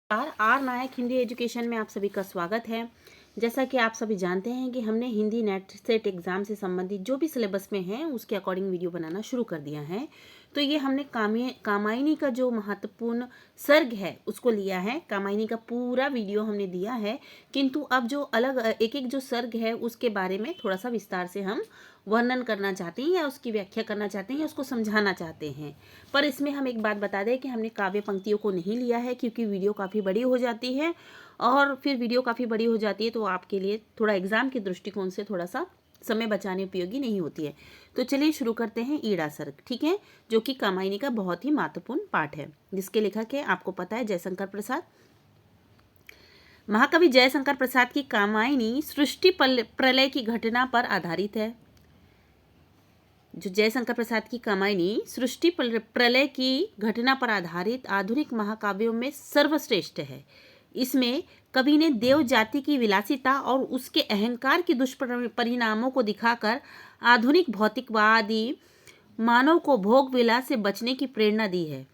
Are Nayak Hindi education में आप सभी का स्वागत है। जैसा कि आप सभी जानते हैं कि हमने हिंदी नेट सेट एग्ज़ाम से संबंधित जो भी सिलेबस में है उसके अकॉर्डिंग वीडियो बनाना शुरू कर दिया है। तो ये हमने कामायनी का जो महत्वपूर्ण सर्ग है उसको लिया है। कामायनी का पूरा वीडियो हमने दिया है, किंतु अब जो अलग एक एक जो सर्ग है उसके बारे में थोड़ा सा विस्तार से हम वर्णन करना चाहते हैं या उसकी व्याख्या करना चाहते हैं या उसको समझाना चाहते हैं। पर इसमें हम एक बात बता दें कि हमने काव्य पंक्तियों को नहीं लिया है, क्योंकि वीडियो काफ़ी बड़ी हो जाती है और फिर वीडियो काफ़ी बड़ी हो जाती है तो आपके लिए थोड़ा एग्जाम के दृष्टिकोण से थोड़ा सा समय बचाने उपयोगी नहीं होती है। तो चलिए शुरू करते हैं ईड़ा सर्ग, ठीक है, जो कि कामायनी का बहुत ही महत्वपूर्ण पाठ है, जिसके लेखक है आपको पता है जयशंकर प्रसाद। महाकवि जयशंकर प्रसाद की कामायनी सृष्टि प्रलय की घटना पर आधारित है। जो जयशंकर प्रसाद की कामायनी सृष्टि प्रलय की घटना पर आधारित आधुनिक महाकाव्यों में सर्वश्रेष्ठ है। इसमें कवि ने देव जाति की विलासिता और उसके अहंकार के दुष्परिणामों को दिखाकर आधुनिक भौतिकवादी मानव को भोग विलास से बचने की प्रेरणा दी है।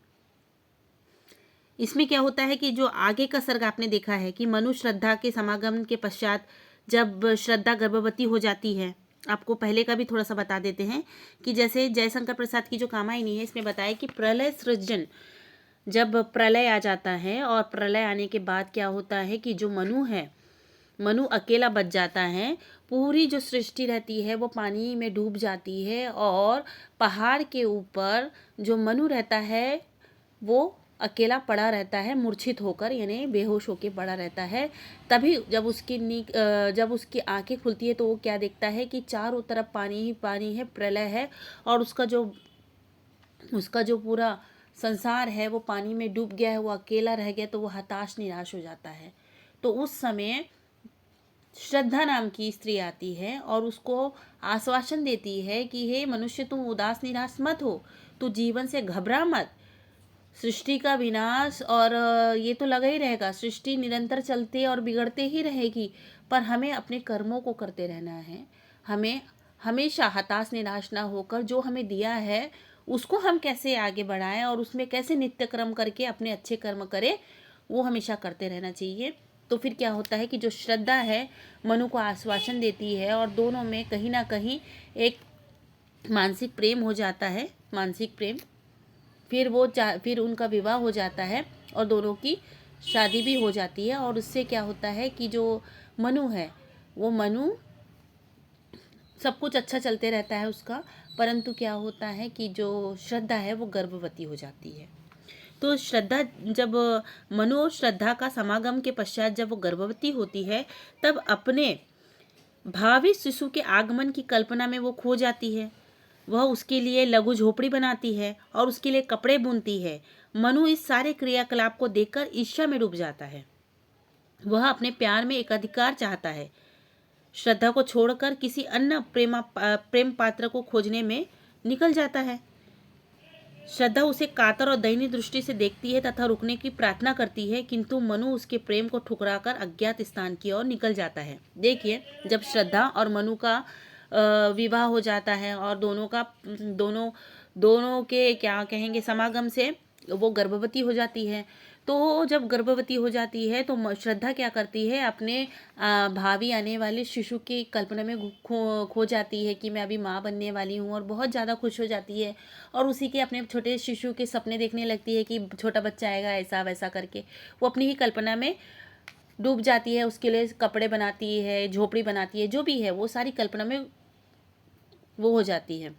इसमें क्या होता है कि जो आगे का सर्ग आपने देखा है कि मनु श्रद्धा के समागम के पश्चात जब श्रद्धा गर्भवती हो जाती है, आपको पहले का भी थोड़ा सा बता देते हैं कि जैसे जयशंकर प्रसाद की जो कामायनी है इसमें बताया कि प्रलय सृजन, जब प्रलय आ जाता है और प्रलय आने के बाद क्या होता है कि जो मनु है, मनु अकेला बच जाता है। पूरी जो सृष्टि रहती है वो पानी में डूब जाती है और पहाड़ के ऊपर जो मनु रहता है वो अकेला पड़ा रहता है, मूर्छित होकर, यानी बेहोश होकर पड़ा रहता है। तभी जब उसकी आंखें खुलती है तो वो क्या देखता है कि चारों तरफ पानी ही पानी है, प्रलय है और उसका जो पूरा संसार है वो पानी में डूब गया है, वो अकेला रह गया, तो वो हताश निराश हो जाता है। तो उस समय श्रद्धा नाम की स्त्री आती है और उसको आश्वासन देती है कि हे मनुष्य, तुम उदास निराश मत हो, तू जीवन से घबरा मत। सृष्टि का विनाश और ये तो लगा ही रहेगा, सृष्टि निरंतर चलते और बिगड़ते ही रहेगी, पर हमें अपने कर्मों को करते रहना है। हमें हमेशा हताश निराश ना होकर जो हमें दिया है उसको हम कैसे आगे बढ़ाएं और उसमें कैसे नित्य कर्म करके अपने अच्छे कर्म करें, वो हमेशा करते रहना चाहिए। तो फिर क्या होता है कि जो श्रद्धा है मनु को आश्वासन देती है और दोनों में कहीं ना कहीं एक मानसिक प्रेम हो जाता है, मानसिक प्रेम। फिर उनका विवाह हो जाता है और दोनों की शादी भी हो जाती है। और उससे क्या होता है कि जो मनु है वो मनु सब कुछ अच्छा चलते रहता है उसका, परंतु क्या होता है कि जो श्रद्धा है वो गर्भवती हो जाती है। तो श्रद्धा, जब मनु और श्रद्धा का समागम के पश्चात जब वो गर्भवती होती है तब अपने भावी शिशु के आगमन की कल्पना में वो खो जाती है। वह उसके लिए लघु झोपड़ी बनाती है और उसके लिए कपड़े बुनती है। मनु इस सारे क्रियाकलाप को देखकर ईर्ष्या में डूब जाता है। वह अपने प्यार में एक अधिकार चाहता है। श्रद्धा को छोड़कर किसी अन्य प्रेम पात्र को खोजने में निकल जाता है। श्रद्धा उसे कातर और दयनीय दृष्टि से देखती है तथा रुकने की प्रार्थना करती है, किंतु मनु उसके प्रेम को ठुकराकर अज्ञात स्थान की ओर निकल जाता है। देखिए, जब श्रद्धा और मनु का विवाह हो जाता है और दोनों के क्या कहेंगे समागम से वो गर्भवती हो जाती है। तो जब गर्भवती हो जाती है तो श्रद्धा क्या करती है, अपने भावी आने वाले शिशु की कल्पना में खो जाती है कि मैं अभी माँ बनने वाली हूँ और बहुत ज़्यादा खुश हो जाती है और उसी के अपने छोटे शिशु के सपने देखने लगती है कि छोटा बच्चा आएगा, ऐसा वैसा करके वो अपनी ही कल्पना में डूब जाती है। उसके लिए कपड़े बनाती है, झोपड़ी बनाती है, जो भी है वो सारी कल्पना में वो हो जाती है,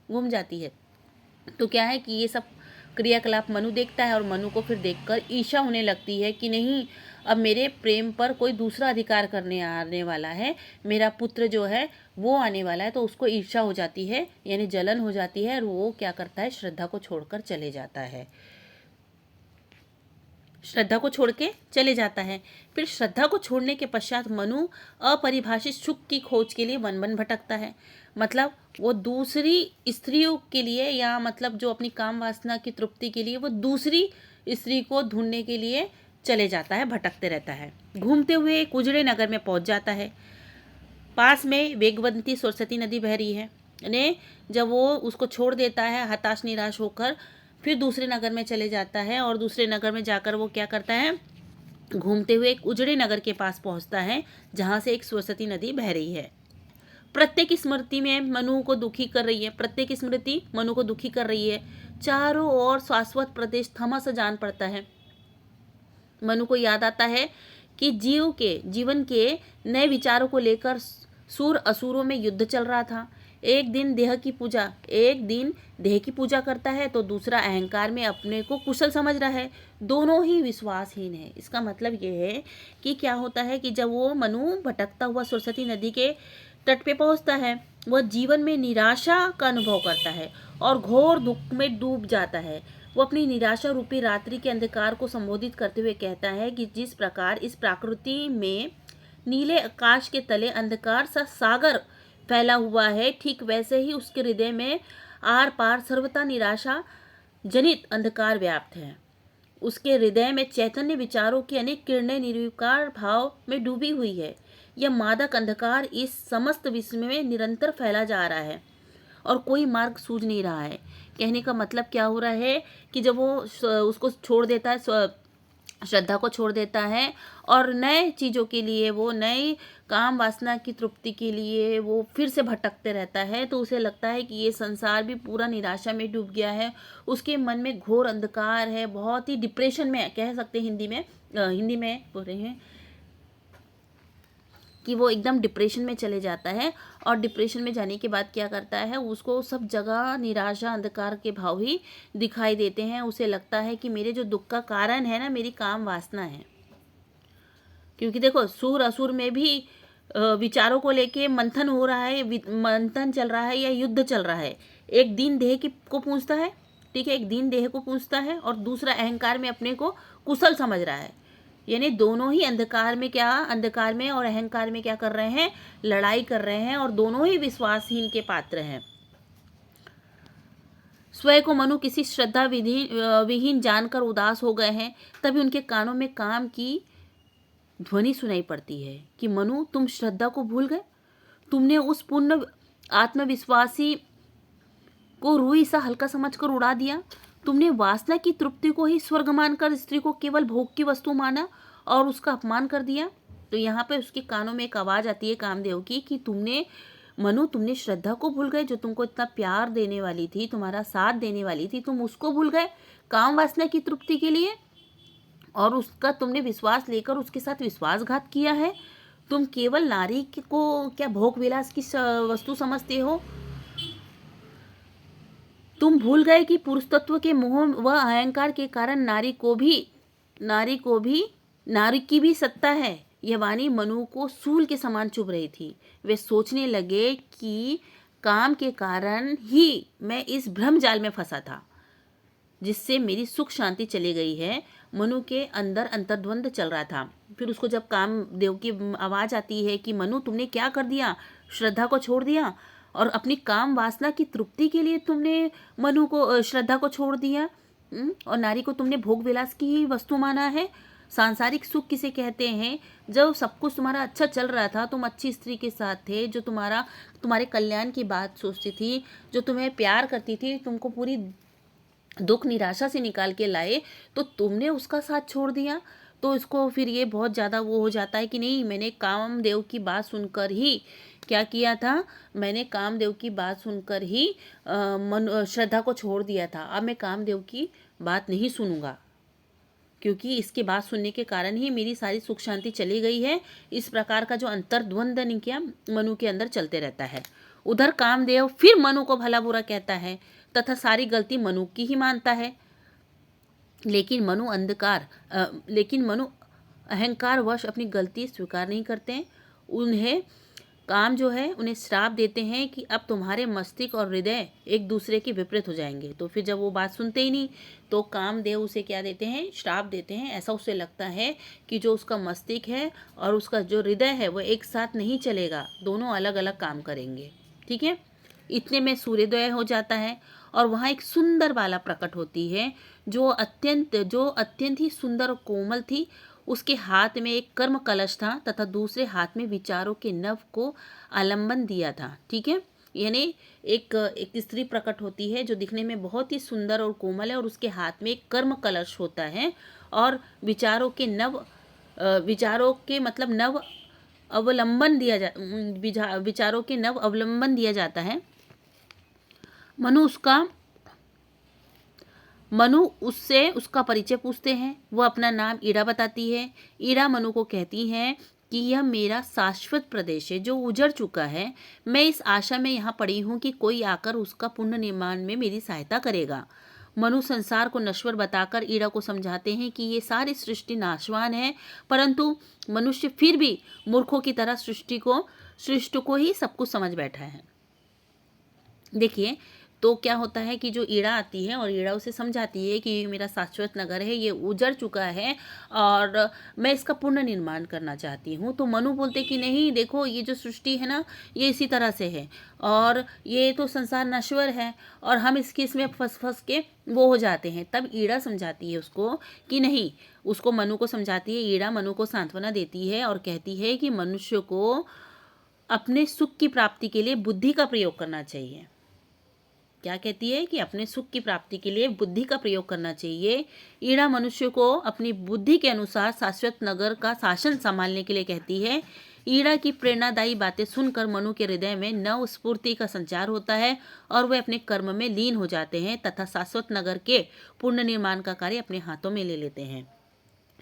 गुम जाती है। तो क्या है कि ये सब क्रियाकलाप मनु देखता है और मनु को फिर देखकर ईर्ष्या होने लगती है कि नहीं, अब मेरे प्रेम पर कोई दूसरा अधिकार करने आने वाला है, मेरा पुत्र जो है वो आने वाला है। तो उसको ईर्ष्या हो जाती है, यानी जलन हो जाती है और वो क्या करता है, श्रद्धा को छोड़कर चले जाता है। श्रद्धा को छोड़ के चले जाता है। फिर श्रद्धा को छोड़ने के पश्चात मनु अपरिभाषित सुख की खोज के लिए वन वन भटकता है। मतलब वो दूसरी स्त्रियों के लिए, या मतलब जो अपनी काम वासना की तृप्ति के लिए वो दूसरी स्त्री को ढूंढने के लिए चले जाता है, भटकते रहता है। घूमते हुए एक उजड़े नगर में पहुंच जाता है। पास में वेगवंती सरस्वती नदी बह रही है। यानी जब वो उसको छोड़ देता है हताश निराश होकर, फिर दूसरे नगर में चले जाता है और दूसरे नगर में जाकर वो क्या करता है, घूमते हुए एक उजड़े नगर के पास पहुंचता है जहां से एक सरस्वती नदी बह रही है। प्रत्येक स्मृति में मनु को दुखी कर रही है, प्रत्येक स्मृति मनु को दुखी कर रही है। चारों ओर शाश्वत प्रदेश थमा सा जान पड़ता है। मनु को याद आता है कि जीवन के नए विचारों को लेकर सूर असुरों में युद्ध चल रहा था। एक दिन देह की पूजा करता है तो दूसरा अहंकार में अपने को कुशल समझ रहा है। दोनों ही विश्वासहीन है। इसका मतलब ये है कि क्या होता है कि जब वो मनु भटकता हुआ सरस्वती नदी के तट पे पहुंचता है, वह जीवन में निराशा का अनुभव करता है और घोर दुख में डूब जाता है। वो अपनी निराशा रूपी रात्रि के अंधकार को संबोधित करते हुए कहता है कि जिस प्रकार इस प्रकृति में नीले आकाश के तले अंधकार सा सागर फैला हुआ है, ठीक वैसे ही उसके हृदय में आर पार सर्वथा निराशा जनित अंधकार व्याप्त है। उसके हृदय में चैतन्य विचारों की अनेक किरणें निर्विकार भाव में डूबी हुई है। यह मादक अंधकार इस समस्त विश्व में निरंतर फैला जा रहा है और कोई मार्ग सूझ नहीं रहा है। कहने का मतलब क्या हो रहा है कि जब वो उसको छोड़ देता है, श्रद्धा को छोड़ देता है और नए चीज़ों के लिए, वो नए काम वासना की तृप्ति के लिए वो फिर से भटकते रहता है, तो उसे लगता है कि ये संसार भी पूरा निराशा में डूब गया है। उसके मन में घोर अंधकार है, बहुत ही डिप्रेशन में कह सकते हैं। हिंदी में बोल रहे हैं कि वो एकदम डिप्रेशन में चले जाता है और डिप्रेशन में जाने के बाद क्या करता है, उसको सब जगह निराशा अंधकार के भाव ही दिखाई देते हैं। उसे लगता है कि मेरे जो दुख का कारण है ना, मेरी काम वासना है। क्योंकि देखो, सूर असुर में भी विचारों को लेके मंथन हो रहा है, मंथन चल रहा है या युद्ध चल रहा है। एक दीन देह को पूछता है, ठीक है, एक दीन देह को पूछता है और दूसरा अहंकार में अपने को कुशल समझ रहा है। यानी दोनों ही अंधकार में और अहंकार में क्या कर रहे हैं, लड़ाई कर रहे हैं और दोनों ही विश्वासहीन के पात्र हैं। स्वयं को मनु किसी श्रद्धा विहीन जानकर उदास हो गए हैं। तभी उनके कानों में काम की ध्वनि सुनाई पड़ती है कि मनु, तुम श्रद्धा को भूल गए। तुमने उस पूर्ण आत्मविश्वासी को रूई सा हल्का समझकर उड़ा दिया। तुमने वासना की तृप्ति को ही स्वर्ग मानकर स्त्री को केवल भोग की वस्तु माना और उसका अपमान कर दिया। तो यहाँ पे उसके कानों में एक आवाज़ आती है कामदेव की कि तुमने श्रद्धा को भूल गए, जो तुमको इतना प्यार देने वाली थी, तुम्हारा साथ देने वाली थी, तुम उसको भूल गए काम वासना की तृप्ति के लिए, और उसका तुमने विश्वास लेकर उसके साथ विश्वासघात किया है। तुम केवल नारी को क्या भोग विलास की वस्तु समझते हो। तुम भूल गए कि पुरुष तत्व के मोह व अहंकार के कारण नारी की भी सत्ता है। यह वाणी मनु को सूल के समान चुभ रही थी। वे सोचने लगे कि काम के कारण ही मैं इस भ्रम जाल में फंसा था जिससे मेरी सुख शांति चली गई है। मनु के अंदर अंतर्द्वंद चल रहा था। फिर उसको जब कामदेव की आवाज़ आती है कि मनु, तुमने क्या कर दिया, श्रद्धा को छोड़ दिया और अपनी काम वासना की तृप्ति के लिए तुमने श्रद्धा को छोड़ दिया, और नारी को तुमने भोग विलास की ही वस्तु माना है। सांसारिक सुख किसे कहते हैं? जब सब कुछ तुम्हारा अच्छा चल रहा था, तुम अच्छी स्त्री के साथ थे, जो तुम्हारे कल्याण की बात सोचती थी, जो तुम्हें प्यार करती थी, तुमको पूरी दुख निराशा से निकाल के लाए, तो तुमने उसका साथ छोड़ दिया। तो इसको फिर ये बहुत ज़्यादा वो हो जाता है कि नहीं, मैंने कामदेव की बात सुनकर ही क्या किया था, मैंने कामदेव की बात सुनकर ही श्रद्धा को छोड़ दिया था। अब मैं कामदेव की बात नहीं सुनूंगा, क्योंकि इसकी बात सुनने के कारण ही मेरी सारी सुख शांति चली गई है। इस प्रकार का जो अंतर्द्वंद क्या मनु के अंदर चलते रहता है। उधर कामदेव फिर मनु को भला बुरा कहता है तथा सारी गलती मनु की ही मानता है। लेकिन मनु अहंकार वश अपनी गलती स्वीकार नहीं करते हैं। उन्हें श्राप देते हैं कि अब तुम्हारे मस्तिष्क और हृदय एक दूसरे के विपरीत हो जाएंगे। तो फिर जब वो बात सुनते ही नहीं, तो कामदेव उसे क्या देते हैं, श्राप देते हैं। ऐसा उसे लगता है कि जो उसका मस्तिष्क है और उसका जो हृदय है वो एक साथ नहीं चलेगा, दोनों अलग अलग काम करेंगे। ठीक है, इतने में सूर्योदय हो जाता है और वहाँ एक सुंदर बाला प्रकट होती है जो अत्यंत ही सुंदर और कोमल थी। उसके हाथ में एक कर्म कलश था तथा दूसरे हाथ में विचारों के नव को आलंबन दिया था। ठीक है, यानी एक स्त्री प्रकट होती है जो दिखने में बहुत ही सुंदर और कोमल है और उसके हाथ में एक कर्म कलश होता है और विचारों के नव विचारों के मतलब नव अवलंबन दिया विचारों के नव अवलंबन दिया जाता है। मनु उससे उसका परिचय पूछते हैं। वो अपना नाम ईड़ा बताती है। ईड़ा मनु को कहती है कि यह मेरा शाश्वत प्रदेश है जो उजड़ चुका है। मैं इस आशा में यहाँ पड़ी हूँ कि कोई आकर उसका पुनर्निर्माण में मेरी सहायता करेगा। मनु संसार को नश्वर बताकर ईड़ा को समझाते हैं कि ये सारी सृष्टि नाशवान है, परंतु मनुष्य फिर भी मूर्खों की तरह सृष्टि को ही सब कुछ समझ बैठा है। देखिए, तो क्या होता है कि जो ईड़ा आती है और ईड़ा उसे समझाती है कि ये मेरा शाश्वत नगर है, ये उजड़ चुका है और मैं इसका पुनर्निर्माण करना चाहती हूँ। तो मनु बोलते कि नहीं, देखो ये जो सृष्टि है ना, ये इसी तरह से है और ये तो संसार नश्वर है और हम इसमें फंस के वो हो जाते हैं। तब ईड़ा समझाती है उसको कि नहीं, उसको मनु को समझाती है। ईड़ा मनु को सांत्वना देती है और कहती है कि मनुष्य को अपने सुख की प्राप्ति के लिए बुद्धि का प्रयोग करना चाहिए। क्या कहती है कि अपने सुख की प्राप्ति के लिए बुद्धि का प्रयोग करना चाहिए। ईड़ा मनुष्य को अपनी बुद्धि के अनुसार शाश्वत नगर का शासन संभालने के लिए कहती है। ईड़ा की प्रेरणादायी बातें सुनकर मनु के हृदय में नव स्फूर्ति का संचार होता है और वे अपने कर्म में लीन हो जाते हैं तथा शाश्वत नगर के पुनर्निर्माण का कार्य अपने हाथों में ले लेते हैं।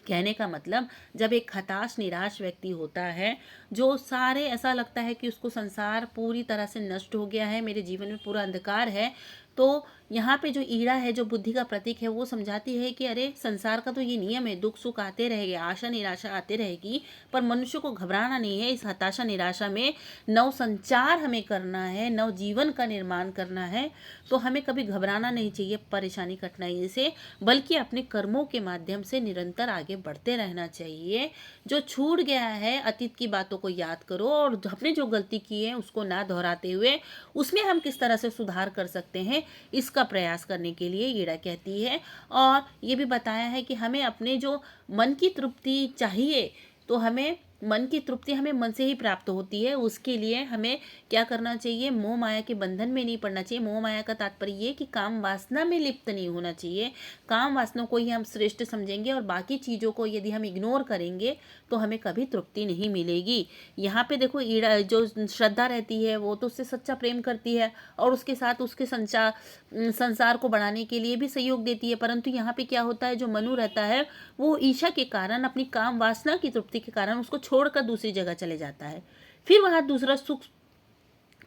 कहने का मतलब, जब एक हताश निराश व्यक्ति होता है, जो सारे ऐसा लगता है कि उसको संसार पूरी तरह से नष्ट हो गया है, मेरे जीवन में पूरा अंधकार है, तो यहाँ पे जो ईड़ा है, जो बुद्धि का प्रतीक है, वो समझाती है कि अरे संसार का तो ये नियम है, दुख सुख आते रहेंगे, आशा निराशा आते रहेगी, पर मनुष्य को घबराना नहीं है। इस हताशा निराशा में नव संचार हमें करना है, नव जीवन का निर्माण करना है। तो हमें कभी घबराना नहीं चाहिए परेशानी कठिनाई से, बल्कि अपने कर्मों के माध्यम से निरंतर आगे बढ़ते रहना चाहिए। जो छूट गया है, अतीत की बातों को याद करो और अपने जो गलती की है उसको ना दोहराते हुए उसमें हम किस तरह से सुधार कर सकते हैं, इसका प्रयास करने के लिए ईड़ा कहती है। और ये भी बताया है कि हमें अपने जो मन की तृप्ति चाहिए, तो हमें मन की तृप्ति हमें मन से ही प्राप्त होती है। उसके लिए हमें क्या करना चाहिए, मोह माया के बंधन में नहीं पड़ना चाहिए। मोह माया का तात्पर्य ये कि काम वासना में लिप्त नहीं होना चाहिए। काम वासना को ही हम श्रेष्ठ समझेंगे और बाकी चीज़ों को यदि हम इग्नोर करेंगे तो हमें कभी तृप्ति नहीं मिलेगी। यहाँ पे देखो, ईड़ा जो श्रद्धा रहती है वो तो उससे सच्चा प्रेम करती है और उसके साथ उसके संसार को बढ़ाने के लिए भी सहयोग देती है। परंतु यहाँ पे क्या होता है, जो मनु रहता है वो ईर्ष्या के कारण, अपनी काम वासना की तृप्ति के कारण उसको छोड़कर दूसरी जगह चले जाता है, फिर वहाँ दूसरा सुख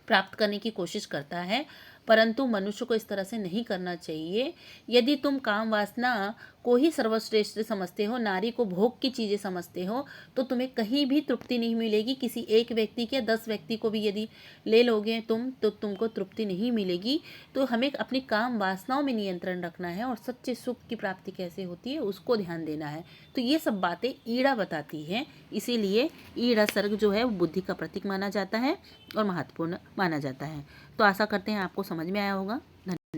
प्राप्त करने की कोशिश करता है। परंतु मनुष्य को इस तरह से नहीं करना चाहिए। यदि तुम काम वासना को ही सर्वश्रेष्ठ समझते हो, नारी को भोग की चीज़ें समझते हो, तो तुम्हें कहीं भी तृप्ति नहीं मिलेगी। किसी एक व्यक्ति के 10 व्यक्ति को भी यदि ले लोगे तुम, तो तुमको तृप्ति नहीं मिलेगी। तो हमें अपनी काम वासनाओं में नियंत्रण रखना है और सच्चे सुख की प्राप्ति कैसे होती है उसको ध्यान देना है। तो ये सब बातें ईड़ा बताती है। इसीलिए ईड़ा सर्ग जो है वो बुद्धि का प्रतीक माना जाता है और महत्वपूर्ण माना जाता है। तो आशा करते हैं आपको समझ में आया होगा। धन्यवाद।